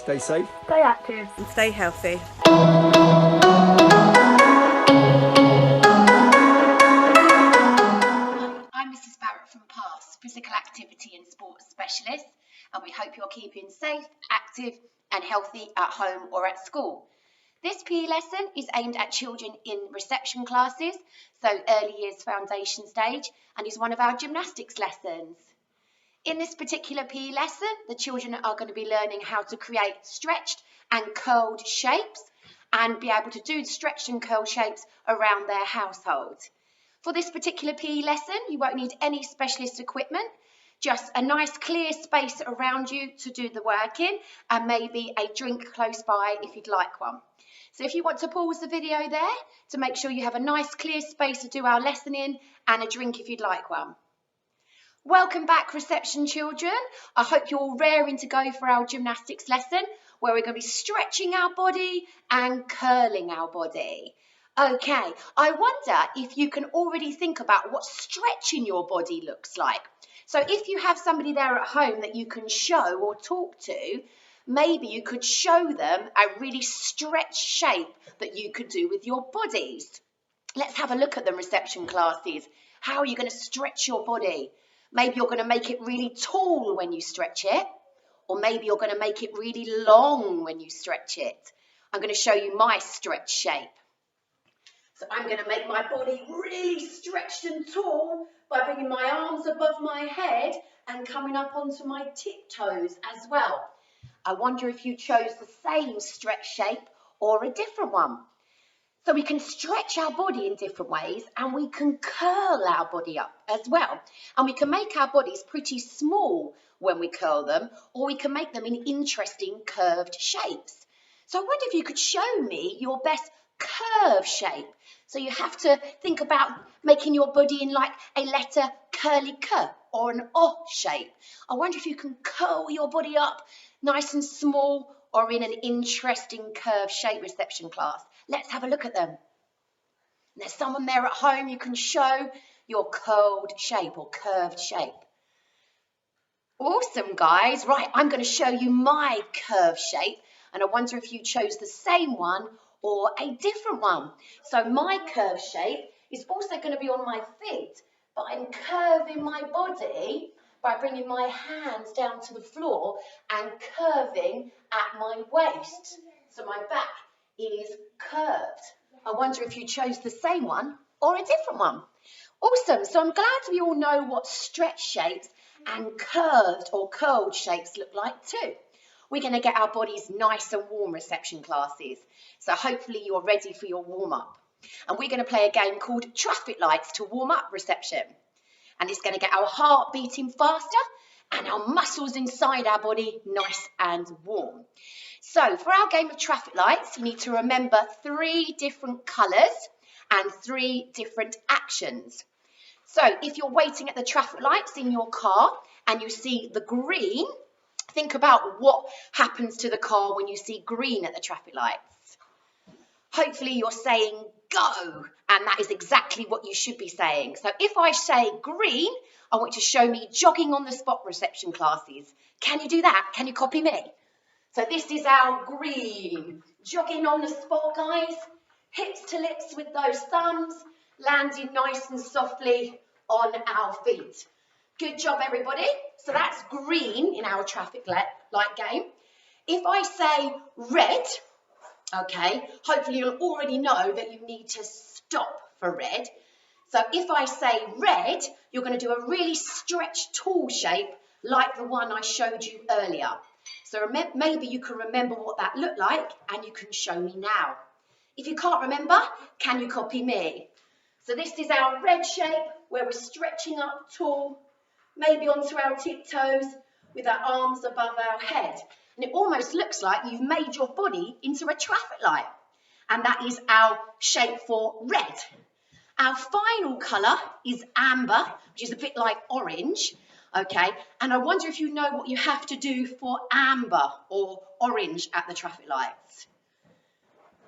Stay safe. Stay active. And stay healthy. I'm Mrs. Barrett from PASS, Physical Activity and Sports Specialist, and we hope you're keeping safe, active and healthy at home or at school. This PE lesson is aimed at children in reception classes, so early years foundation stage, and is one of our gymnastics lessons. In this particular PE lesson, the children are going to be learning how to create stretched and curled shapes and be able to do stretched and curled shapes around their household. For this particular PE lesson, you won't need any specialist equipment, just a nice clear space around you to do the work in, and maybe a drink close by if you'd like one. So if you want to pause the video there to make sure you have a nice clear space to do our lesson in, and a drink if you'd like one. Welcome back, reception children. I hope you're all raring to go for our gymnastics lesson, where we're going to be stretching our body and curling our body. Okay, I wonder if you can already think about what stretching your body looks like. So if you have somebody there at home that you can show or talk to, maybe you could show them a really stretched shape that you could do with your bodies. Let's have a look at them, reception classes. How are you going to stretch your body? Maybe you're going to make it really tall when you stretch it, or maybe you're going to make it really long when you stretch it. I'm going to show you my stretch shape. So I'm going to make my body really stretched and tall by bringing my arms above my head and coming up onto my tiptoes as well. I wonder if you chose the same stretch shape or a different one. So we can stretch our body in different ways, and we can curl our body up as well. And we can make our bodies pretty small when we curl them, or we can make them in interesting curved shapes. So I wonder if you could show me your best curve shape. So you have to think about making your body in like a letter curly K or an O shape. I wonder if you can curl your body up nice and small or in an interesting curved shape, reception class. Let's have a look at them. There's someone there at home, you can show your curled shape or curved shape. Awesome, guys. Right, I'm going to show you my curved shape, and I wonder if you chose the same one or a different one. So my curved shape is also going to be on my feet, but I'm curving my body by bringing my hands down to the floor and curving at my waist. So my back is curved. I wonder if you chose the same one or a different one. Awesome. So I'm glad we all know what stretch shapes and curved or curled shapes look like too. We're going to get our bodies nice and warm, reception classes. So hopefully you're ready for your warm-up. And we're going to play a game called Traffic Lights to warm up, reception. And it's going to get our heart beating faster and our muscles inside our body nice and warm. So for our game of Traffic Lights, you need to remember 3 different colours and 3 different actions. So if you're waiting at the traffic lights in your car and you see the green, think about what happens to the car when you see green at the traffic lights. Hopefully you're saying go, and that is exactly what you should be saying. So if I say green, I want you to show me jogging on the spot, reception classes. Can you do that? Can you copy me? So this is our green. Jogging on the spot, guys. Hips to lips with those thumbs, landing nice and softly on our feet. Good job, everybody. So that's green in our traffic light game. If I say red, okay, hopefully you'll already know that you need to stop for red. So if I say red, you're going to do a really stretched tall shape like the one I showed you earlier. So maybe you can remember what that looked like and you can show me now. If you can't remember, can you copy me? So this is our red shape where we're stretching up tall, maybe onto our tiptoes with our arms above our head. And it almost looks like you've made your body into a traffic light. And that is our shape for red. Our final colour is amber, which is a bit like orange. Okay, and I wonder if you know what you have to do for amber or orange at the traffic lights.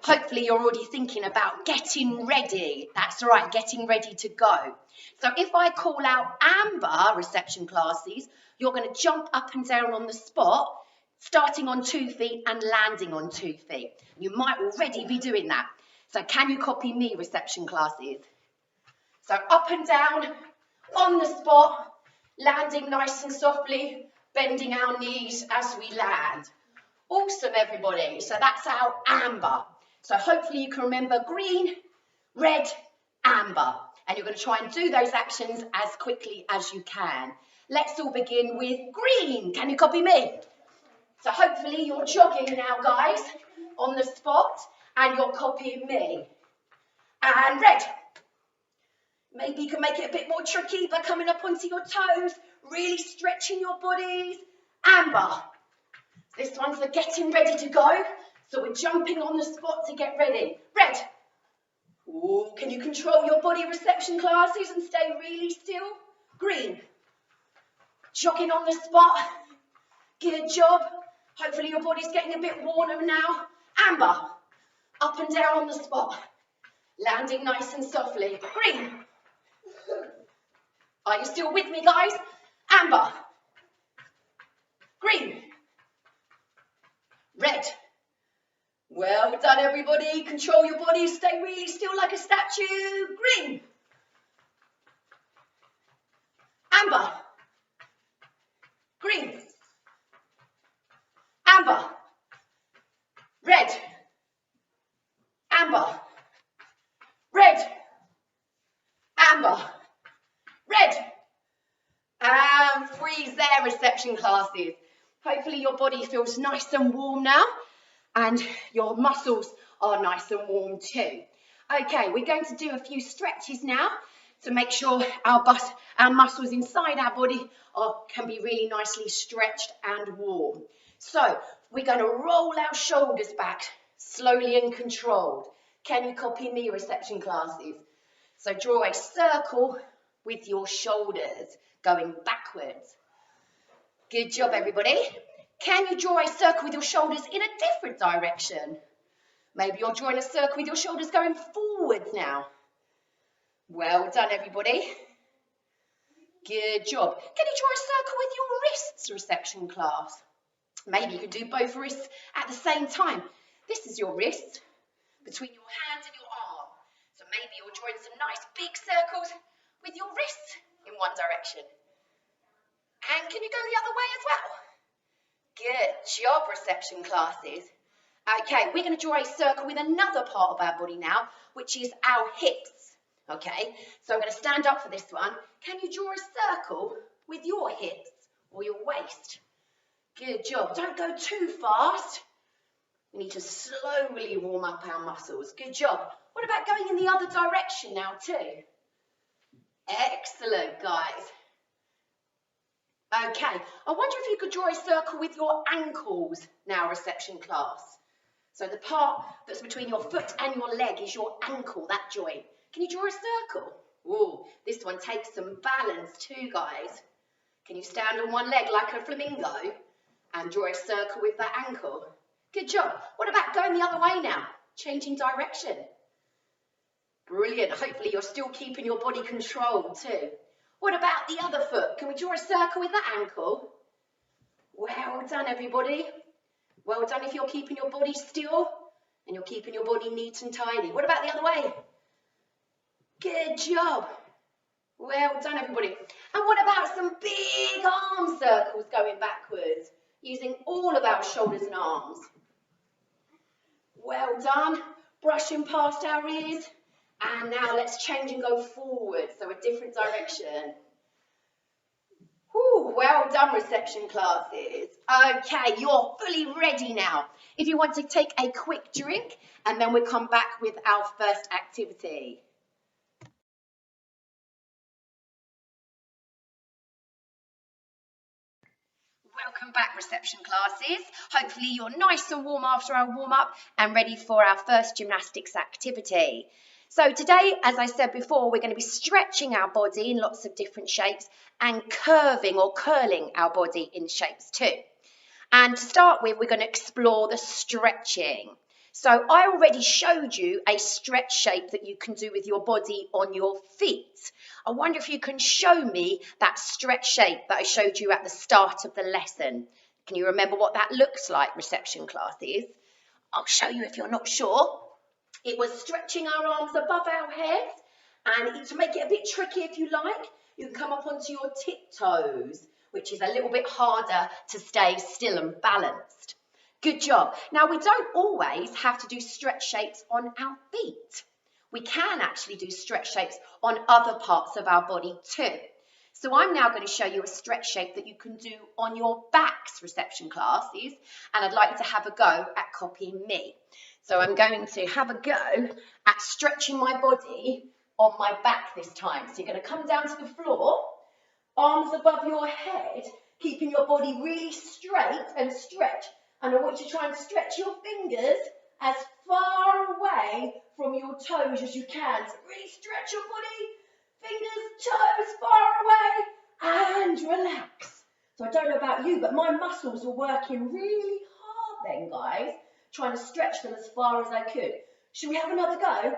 Hopefully you're already thinking about getting ready. That's right, getting ready to go. So if I call out amber, reception classes, you're going to jump up and down on the spot, starting on 2 feet and landing on 2 feet. You might already be doing that. So can you copy me, reception classes? So up and down, on the spot, landing nice and softly, bending our knees as we land. Awesome, everybody. So that's our amber. So hopefully you can remember green, red, amber. And you're going to try and do those actions as quickly as you can. Let's all begin with green. Can you copy me? So hopefully you're jogging now, guys, on the spot, and you're copying me. And red. Maybe you can make it a bit more tricky by coming up onto your toes, really stretching your bodies. Amber. This one's for getting ready to go. So we're jumping on the spot to get ready. Red. Ooh, can you control your body, reception classes, and stay really still? Green. Jogging on the spot. Good job. Hopefully your body's getting a bit warmer now. Amber. Up and down on the spot. Landing nice and softly. Green. Are you still with me, guys? Amber. Green. Red. Well done, everybody. Control your body. Stay really still like a statue. Green. Amber. Green. Amber. Red. Amber. Red. Amber. Red. And freeze there, reception classes. Hopefully your body feels nice and warm now, and your muscles are nice and warm too. Okay, we're going to do a few stretches now to make sure our muscles inside our body can be really nicely stretched and warm. So we're going to roll our shoulders back slowly and controlled. Can you copy me, reception classes? So draw a circle with your shoulders going backwards. Good job, everybody. Can you draw a circle with your shoulders in a different direction? Maybe you're drawing a circle with your shoulders going forwards now. Well done, everybody. Good job. Can you draw a circle with your wrists, reception class? Maybe you could do both wrists at the same time. This is your wrist between your hand and your arm. So maybe you're drawing some nice big circles with your wrists in one direction. And can you go the other way as well? Good job, reception classes. Okay, we're going to draw a circle with another part of our body now, which is our hips. Okay, so I'm going to stand up for this one. Can you draw a circle with your hips or your waist? Good job. Don't go too fast. We need to slowly warm up our muscles. Good job. What about going in the other direction now too? Excellent, guys. Okay, I wonder if you could draw a circle with your ankles now, reception class. So the part that's between your foot and your leg is your ankle, that joint. Can you draw a circle? Ooh, this one takes some balance too, guys. Can you stand on one leg like a flamingo and draw a circle with that ankle? Good job. What about going the other way now? Changing direction. Brilliant. Hopefully you're still keeping your body controlled too. What about the other foot? Can we draw a circle with that ankle? Well done, everybody. Well done if you're keeping your body still and you're keeping your body neat and tidy. What about the other way? Good job. Well done, everybody. And what about some big arm circles going backwards, using all of our shoulders and arms? Well done. Brushing past our ears. And now let's change and go forward, so a different direction. Whew, well done, reception classes. Okay, you're fully ready now. If you want to take a quick drink, and then we'll come back with our first activity. Welcome back, reception classes. Hopefully you're nice and warm after our warm-up and ready for our first gymnastics activity. So today, as I said before, we're going to be stretching our body in lots of different shapes and curving or curling our body in shapes too. And to start with, we're going to explore the stretching. So I already showed you a stretch shape that you can do with your body on your feet. I wonder if you can show me that stretch shape that I showed you at the start of the lesson. Can you remember what that looks like, reception classes? I'll show you if you're not sure. It was stretching our arms above our heads, and to make it a bit tricky if you like, you can come up onto your tiptoes, which is a little bit harder to stay still and balanced. Good job. Now, we don't always have to do stretch shapes on our feet. We can actually do stretch shapes on other parts of our body too. So I'm now going to show you a stretch shape that you can do on your backs, reception classes, and I'd like you to have a go at copying me. So I'm going to have a go at stretching my body on my back this time. So you're going to come down to the floor, arms above your head, keeping your body really straight and stretch. And I want you to try and stretch your fingers as far away from your toes as you can. So really stretch your body, fingers, toes, far away, and relax. So I don't know about you, but my muscles were working really hard then, guys, trying to stretch them as far as I could. Should we have another go?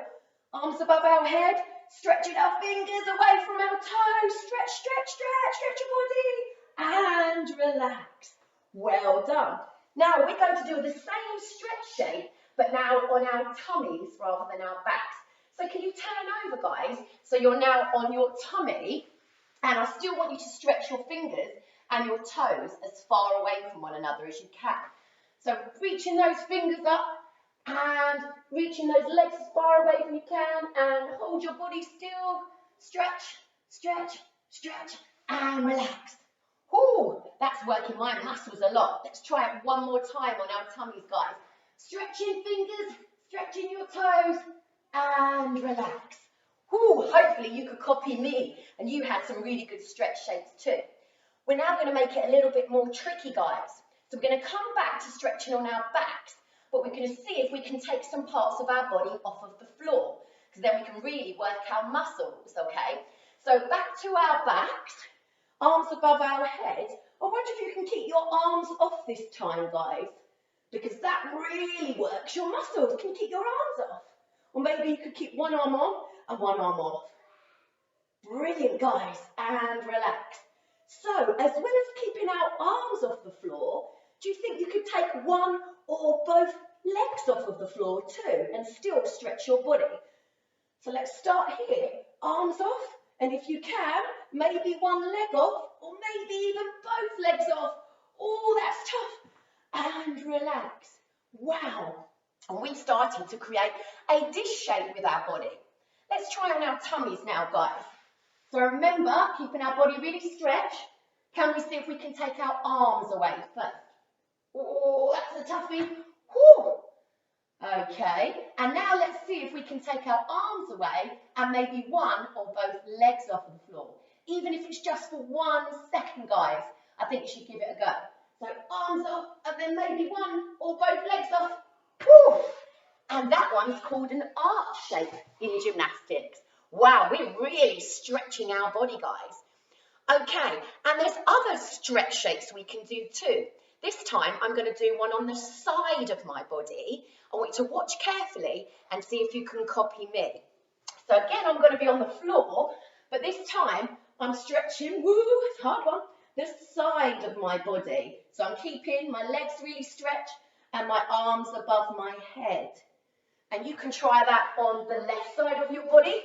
Arms above our head, stretching our fingers away from our toes. Stretch, stretch, stretch, stretch your body, and relax. Well done. Now we're going to do the same stretch shape, but now on our tummies rather than our backs. So can you turn over, guys? So you're now on your tummy, and I still want you to stretch your fingers and your toes as far away from one another as you can. So reaching those fingers up and reaching those legs as far away as you can, and hold your body still. Stretch, stretch, stretch, and relax. Ooh, that's working my muscles a lot. Let's try it one more time on our tummies, guys. Stretching fingers, stretching your toes, and relax. Ooh, hopefully you could copy me and you had some really good stretch shapes too. We're now going to make it a little bit more tricky, guys. So we're going to come back to stretching on our backs, but we're going to see if we can take some parts of our body off of the floor, because then we can really work our muscles, okay? So back to our backs, arms above our head. I wonder if you can keep your arms off this time, guys, because that really works your muscles. Can you keep your arms off? Or maybe you could keep one arm on and one arm off. Brilliant, guys, and relax. So, as well as keeping our arms off the floor, do you think you could take one or both legs off of the floor too and still stretch your body? So let's start here. Arms off, and if you can, maybe one leg off, or maybe even both legs off. Oh, that's tough. And relax. Wow. And we started to create a dish shape with our body. Let's try on our tummies now, guys. So remember, keeping our body really stretched. Can we see if we can take our arms away first? Oh, that's a toughie. Whew. Okay, and now let's see if we can take our arms away and maybe one or both legs off the floor. Even if it's just for 1 second, guys, I think you should give it a go. So arms off, and then maybe one or both legs off. Whew. And that one's called an arch shape in gymnastics. Wow, we're really stretching our body, guys. Okay, and there's other stretch shapes we can do too. This time I'm going to do one on the side of my body. I want you to watch carefully and see if you can copy me. So again, I'm going to be on the floor, but this time I'm stretching, woo, it's a hard one, the side of my body. So I'm keeping my legs really stretched and my arms above my head. And you can try that on the left side of your body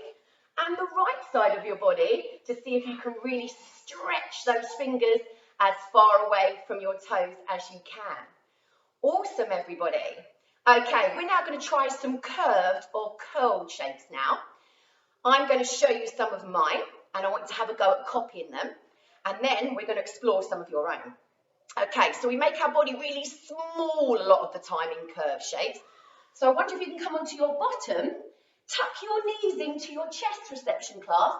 and the right side of your body to see if you can really stretch those fingers as far away from your toes as you can. Awesome, everybody. Okay, we're now going to try some curved or curled shapes now. I'm going to show you some of mine, and I want you to have a go at copying them, and then we're going to explore some of your own. Okay, so we make our body really small a lot of the time in curved shapes. So I wonder if you can come onto your bottom, tuck your knees into your chest, reception class,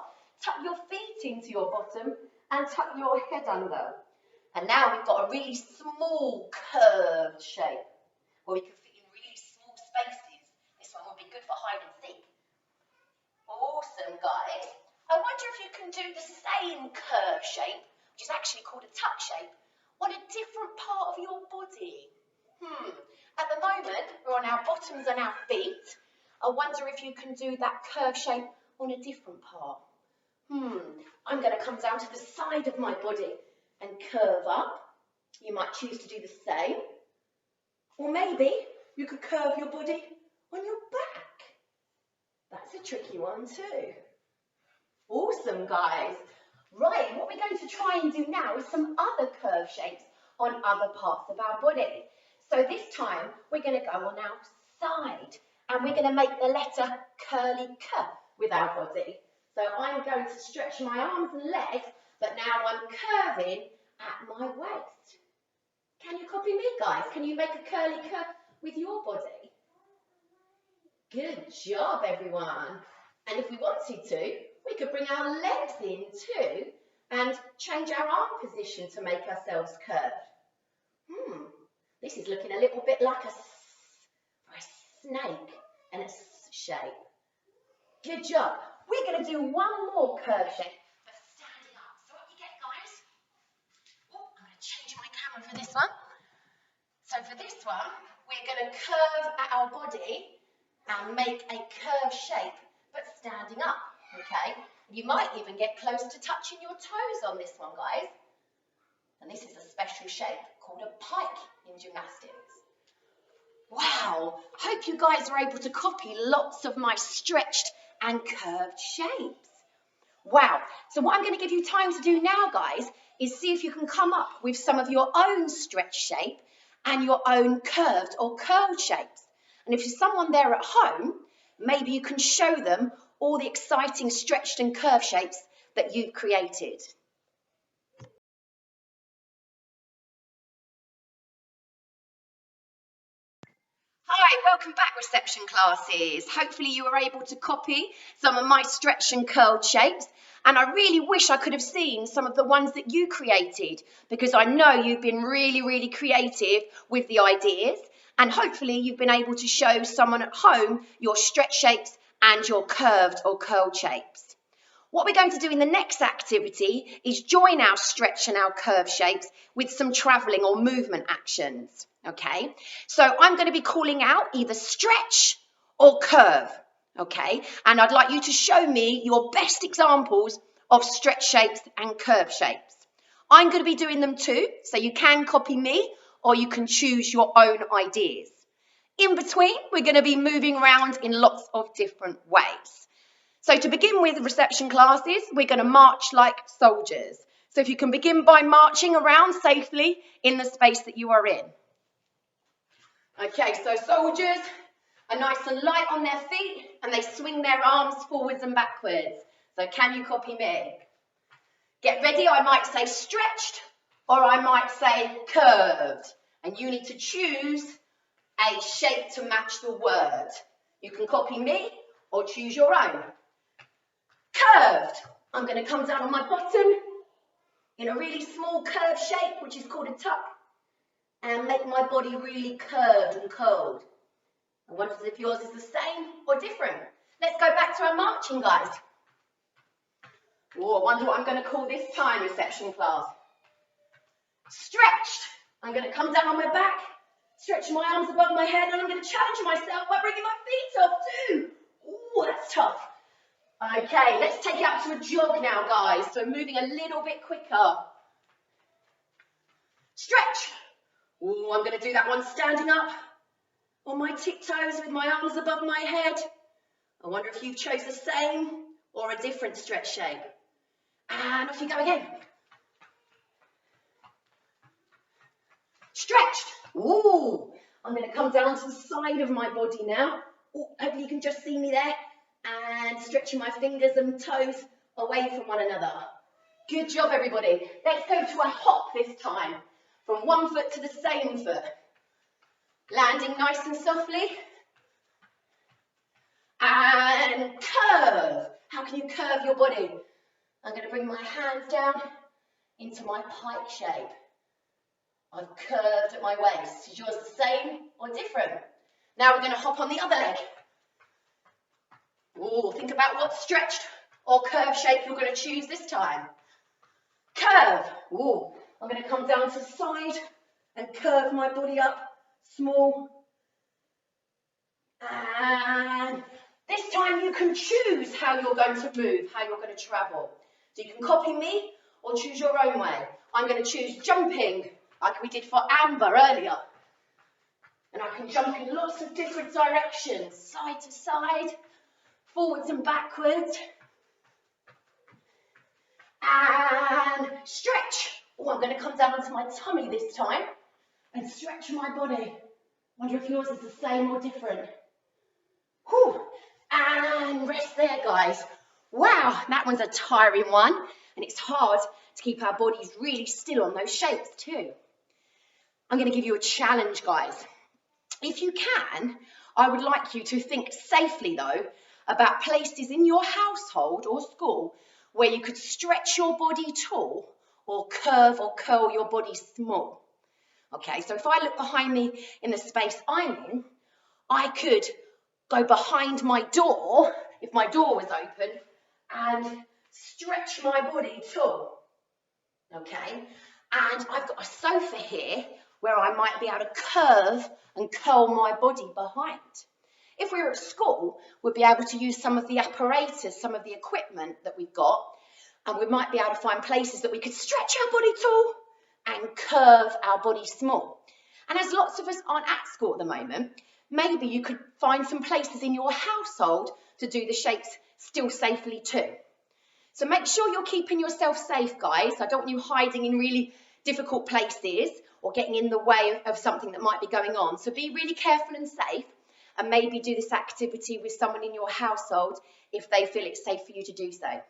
tuck your feet into your bottom, and tuck your head under. And now we've got a really small curved shape where we can fit in really small spaces. This one will be good for hide and seek. Awesome, guys. I wonder if you can do the same curve shape, which is actually called a tuck shape, on a different part of your body. At the moment, we're on our bottoms and our feet. I wonder if you can do that curve shape on a different part. I'm going to come down to the side of my body and curve up. You might choose to do the same. Or maybe you could curve your body on your back. That's a tricky one too. Awesome, guys. Right, what we're going to try and do now is some other curve shapes on other parts of our body. So this time, we're going to go on our side, and we're going to make the letter curly K with our body. So I'm going to stretch my arms and legs, but now I'm curving at my waist. Can you copy me, guys? Can you make a curly K with your body? Good job, everyone. And if we wanted to, we could bring our legs in too and change our arm position to make ourselves curved. This is looking a little bit like a snake and a shape. Good job. We're going to do one more curve shape, but standing up. So what you get, guys? Oh, I'm going to change my camera for this one. So for this one, we're going to curve at our body and make a curve shape, but standing up, okay? You might even get close to touching your toes on this one, guys. And this is a special shape called a pike in gymnastics. Wow, hope you guys are able to copy lots of my stretched and curved shapes. Wow, so what I'm going to give you time to do now, guys, is see if you can come up with some of your own stretch shape and your own curved or curled shapes. And if there's someone there at home, maybe you can show them all the exciting stretched and curved shapes that you've created. Hi, welcome back, reception classes. Hopefully you were able to copy some of my stretch and curled shapes. And I really wish I could have seen some of the ones that you created, because I know you've been really, really creative with the ideas. And hopefully you've been able to show someone at home your stretch shapes and your curved or curled shapes. What we're going to do in the next activity is join our stretch and our curve shapes with some travelling or movement actions, okay? So I'm going to be calling out either stretch or curve, okay? And I'd like you to show me your best examples of stretch shapes and curve shapes. I'm going to be doing them too, so you can copy me or you can choose your own ideas. In between, we're going to be moving around in lots of different ways. So to begin with, reception classes, we're going to march like soldiers. So if you can begin by marching around safely in the space that you are in. Okay, so soldiers are nice and light on their feet and they swing their arms forwards and backwards. So can you copy me? Get ready, I might say stretched or I might say curved. And you need to choose a shape to match the word. You can copy me or choose your own. Curved. I'm going to come down on my bottom in a really small curved shape, which is called a tuck, and make my body really curved and curled. I wonder if yours is the same or different. Let's go back to our marching, guys. Oh, I wonder what I'm going to call this time, reception class. Stretched. I'm going to come down on my back, stretch my arms above my head, and I'm going to challenge myself by bringing my feet up too. Oh, that's tough. Okay, let's take it up to a jog now, guys. So moving a little bit quicker. Stretch. Oh, I'm going to do that one standing up on my tiptoes with my arms above my head. I wonder if you chose the same or a different stretch shape. And off you go again. Stretched. Ooh, I'm going to come down to the side of my body now. Ooh, hopefully you can just see me there. And stretching my fingers and toes away from one another. Good job, everybody. Let's go to a hop this time. From one foot to the same foot. Landing nice and softly. And curve. How can you curve your body? I'm going to bring my hands down into my pike shape. I've curved at my waist. Is yours the same or different? Now we're going to hop on the other leg. Ooh, think about what stretched or curved shape you're going to choose this time. Curve. Ooh, I'm going to come down to the side and curve my body up, small. And this time you can choose how you're going to move, how you're going to travel. So you can copy me or choose your own way. I'm going to choose jumping like we did for Amber earlier. And I can jump in lots of different directions, side to side, forwards and backwards. And stretch. Oh, I'm going to come down onto my tummy this time and stretch my body. Wonder if yours is the same or different. Whew. And rest there, guys. Wow, that one's a tiring one. And it's hard to keep our bodies really still on those shapes too. I'm going to give you a challenge, guys. If you can, I would like you to think safely, though, about places in your household or school where you could stretch your body tall or curve or curl your body small. Okay, so if I look behind me in the space I'm in, I could go behind my door, if my door was open, and stretch my body tall. Okay, and I've got a sofa here where I might be able to curve and curl my body behind. If we were at school, we'd be able to use some of the apparatus, some of the equipment that we've got, and we might be able to find places that we could stretch our body tall and curve our body small. And as lots of us aren't at school at the moment, maybe you could find some places in your household to do the shapes still safely too. So make sure you're keeping yourself safe, guys. I don't want you hiding in really difficult places or getting in the way of something that might be going on. So be really careful and safe, and maybe do this activity with someone in your household if they feel it's safe for you to do so. Welcome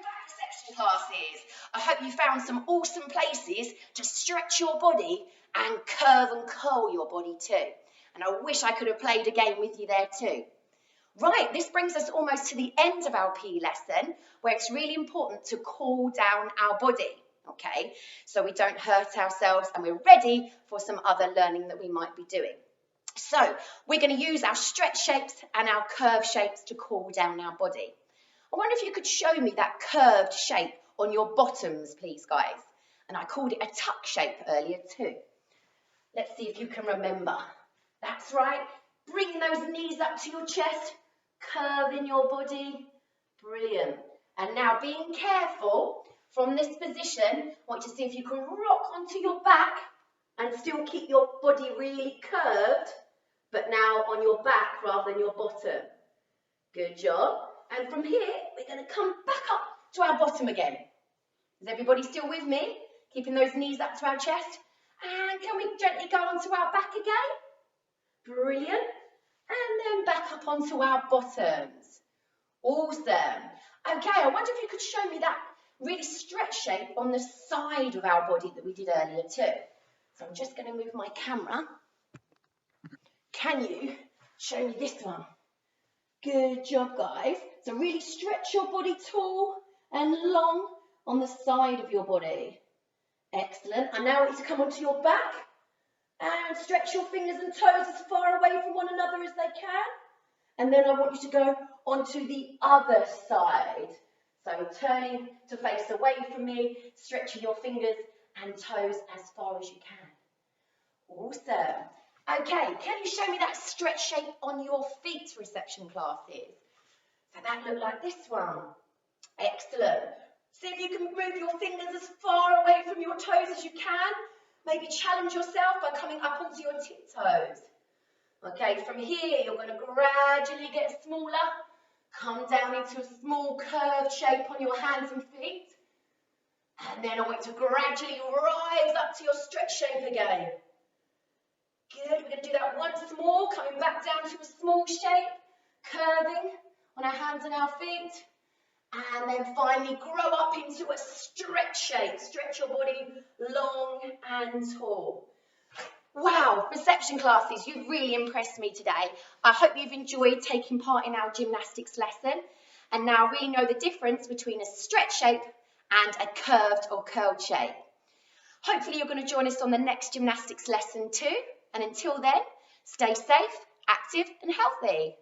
back to section classes. I hope you found some awesome places to stretch your body and curve and curl your body too. And I wish I could have played a game with you there too. Right, this brings us almost to the end of our PE lesson, where it's really important to cool down our body, okay? So we don't hurt ourselves and we're ready for some other learning that we might be doing. So we're going to use our stretch shapes and our curve shapes to cool down our body. I wonder if you could show me that curved shape on your bottoms, please, guys. And I called it a tuck shape earlier too. Let's see if you can remember. That's right. Bring those knees up to your chest. Curving your body. Brilliant. And now being careful from this position, I want you to see if you can rock onto your back and still keep your body really curved, but now on your back rather than your bottom. Good job. And from here, we're going to come back up to our bottom again. Is everybody still with me? Keeping those knees up to our chest. And can we gently go onto our back again? Brilliant. And then back up onto our bottoms. Awesome. Okay, I wonder if you could show me that really stretch shape on the side of our body that we did earlier too. So I'm just going to move my camera. Can you show me this one? Good job, guys. So really stretch your body tall and long on the side of your body. Excellent. And now I want you to come onto your back and stretch your fingers and toes as far away from one another as they can. And then I want you to go onto the other side. So turning to face away from me, stretching your fingers and toes as far as you can. Awesome. Okay, can you show me that stretch shape on your feet, reception classes? So that looked like this one. Excellent. See if you can move your fingers as far away from your toes as you can. Maybe challenge yourself by coming up onto your tiptoes. Okay, from here you're going to gradually get smaller. Come down into a small curved shape on your hands and feet. And then I want you to gradually rise up to your stretch shape again. Good, we're going to do that once more, coming back down to a small shape, curving on our hands and our feet. And then finally grow up into a stretch shape. Stretch your body long and tall. Wow, reception classes, you've really impressed me today. I hope you've enjoyed taking part in our gymnastics lesson and now really know the difference between a stretch shape and a curved or curled shape. Hopefully you're going to join us on the next gymnastics lesson too. And until then, stay safe, active and healthy.